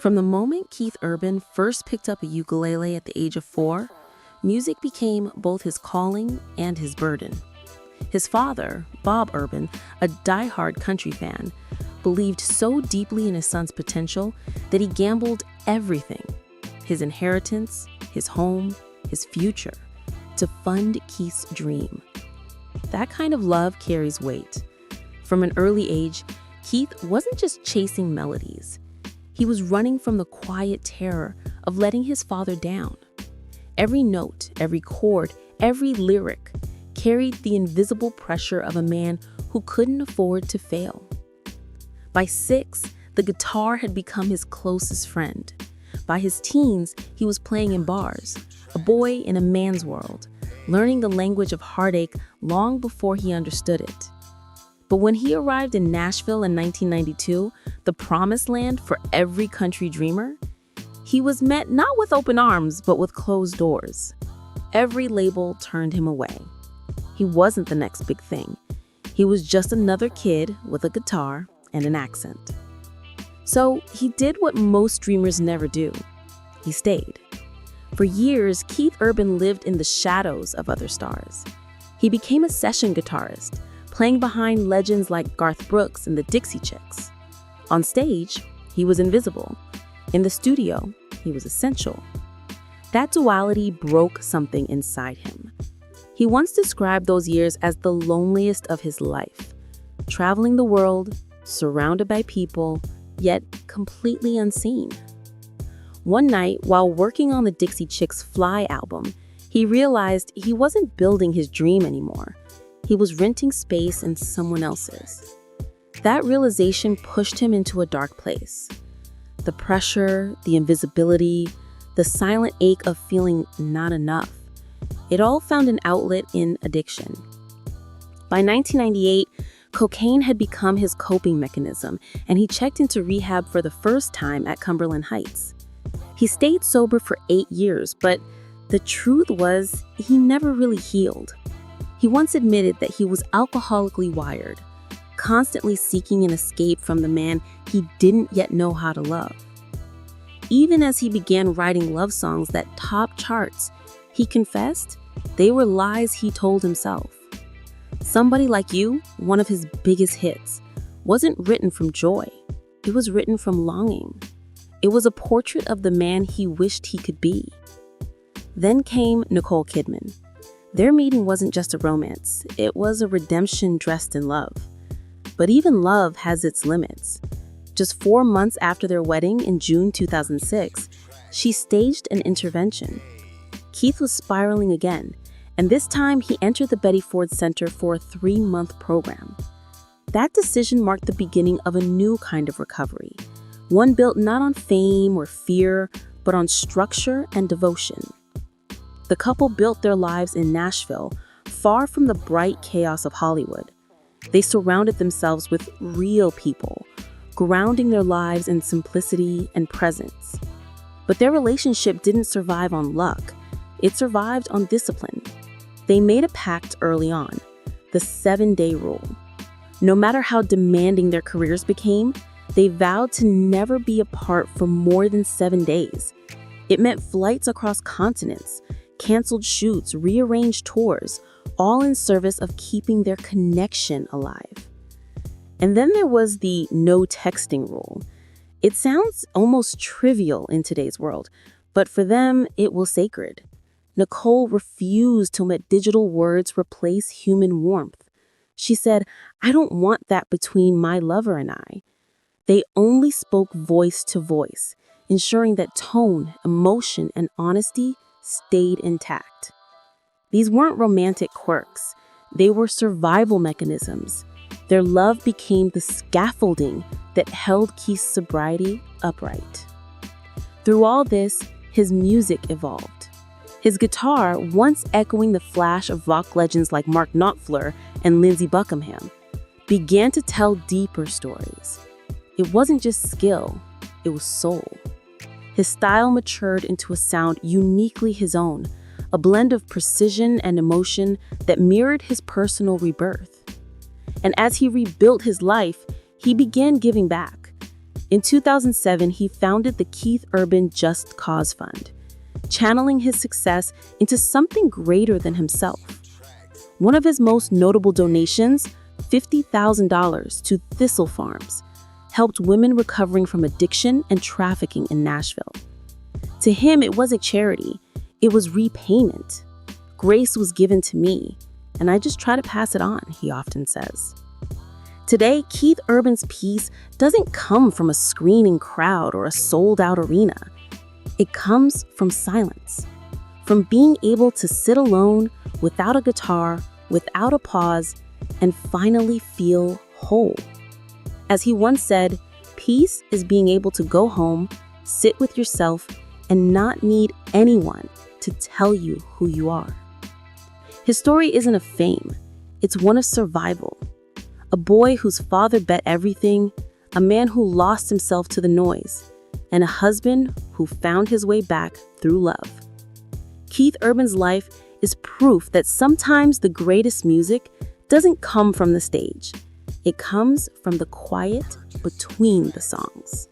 From the moment Keith Urban first picked up a ukulele at the age of 4, music became both his calling and his burden. His father, Bob Urban, a diehard country fan, believed so deeply in his son's potential that he gambled everything, his inheritance, his home, his future, to fund Keith's dream. That kind of love carries weight. From an early age, Keith wasn't just chasing melodies. He was running from the quiet terror of letting his father down. Every note, every chord, every lyric carried the invisible pressure of a man who couldn't afford to fail. By 6, the guitar had become his closest friend. By his teens, he was playing in bars, a boy in a man's world, learning the language of heartache long before he understood it. But when he arrived in Nashville in 1992, the promised land for every country dreamer, he was met not with open arms, but with closed doors. Every label turned him away. He wasn't the next big thing. He was just another kid with a guitar and an accent. So he did what most dreamers never do. He stayed. For years, Keith Urban lived in the shadows of other stars. He became a session guitarist, playing behind legends like Garth Brooks and the Dixie Chicks. On stage, he was invisible. In the studio, he was essential. That duality broke something inside him. He once described those years as the loneliest of his life, traveling the world, surrounded by people, yet completely unseen. One night, while working on the Dixie Chicks' Fly album, he realized he wasn't building his dream anymore. He was renting space in someone else's. That realization pushed him into a dark place. The pressure, the invisibility, the silent ache of feeling not enough. It all found an outlet in addiction. By 1998, cocaine had become his coping mechanism, and he checked into rehab for the first time at Cumberland Heights. He stayed sober for 8 years, but the truth was he never really healed. He once admitted that he was alcoholically wired, constantly seeking an escape from the man he didn't yet know how to love. Even as he began writing love songs that topped charts, he confessed they were lies he told himself. Somebody Like You, one of his biggest hits, wasn't written from joy. It was written from longing. It was a portrait of the man he wished he could be. Then came Nicole Kidman. Their meeting wasn't just a romance, it was a redemption dressed in love. But even love has its limits. Just 4 months after their wedding in June 2006, she staged an intervention. Keith was spiraling again, and this time he entered the Betty Ford Center for a 3-month program. That decision marked the beginning of a new kind of recovery, one built not on fame or fear, but on structure and devotion. The couple built their lives in Nashville, far from the bright chaos of Hollywood. They surrounded themselves with real people, grounding their lives in simplicity and presence. But their relationship didn't survive on luck. It survived on discipline. They made a pact early on, the 7-day rule. No matter how demanding their careers became, they vowed to never be apart for more than 7 days. It meant flights across continents, canceled shoots, rearranged tours, all in service of keeping their connection alive. And then there was the no texting rule. It sounds almost trivial in today's world, but for them, it was sacred. Nicole refused to let digital words replace human warmth. She said, "I don't want that between my lover and I." They only spoke voice to voice, ensuring that tone, emotion, and honesty stayed intact. These weren't romantic quirks. They were survival mechanisms. Their love became the scaffolding that held Keith's sobriety upright. Through all this, his music evolved. His guitar, once echoing the flash of rock legends like Mark Knopfler and Lindsey Buckingham, began to tell deeper stories. It wasn't just skill, it was soul. His style matured into a sound uniquely his own, a blend of precision and emotion that mirrored his personal rebirth. And as he rebuilt his life, he began giving back. In 2007, he founded the Keith Urban Just Cause Fund, channeling his success into something greater than himself. One of his most notable donations, $50,000 to Thistle Farms, helped women recovering from addiction and trafficking in Nashville. To him, it wasn't charity, it was repayment. Grace was given to me, and I just try to pass it on, he often says. Today, Keith Urban's peace doesn't come from a screaming crowd or a sold-out arena. It comes from silence, from being able to sit alone without a guitar, without a pause, and finally feel whole. As he once said, peace is being able to go home, sit with yourself, and not need anyone to tell you who you are. His story isn't of fame, it's one of survival. A boy whose father bet everything, a man who lost himself to the noise, and a husband who found his way back through love. Keith Urban's life is proof that sometimes the greatest music doesn't come from the stage. It comes from the quiet between the songs.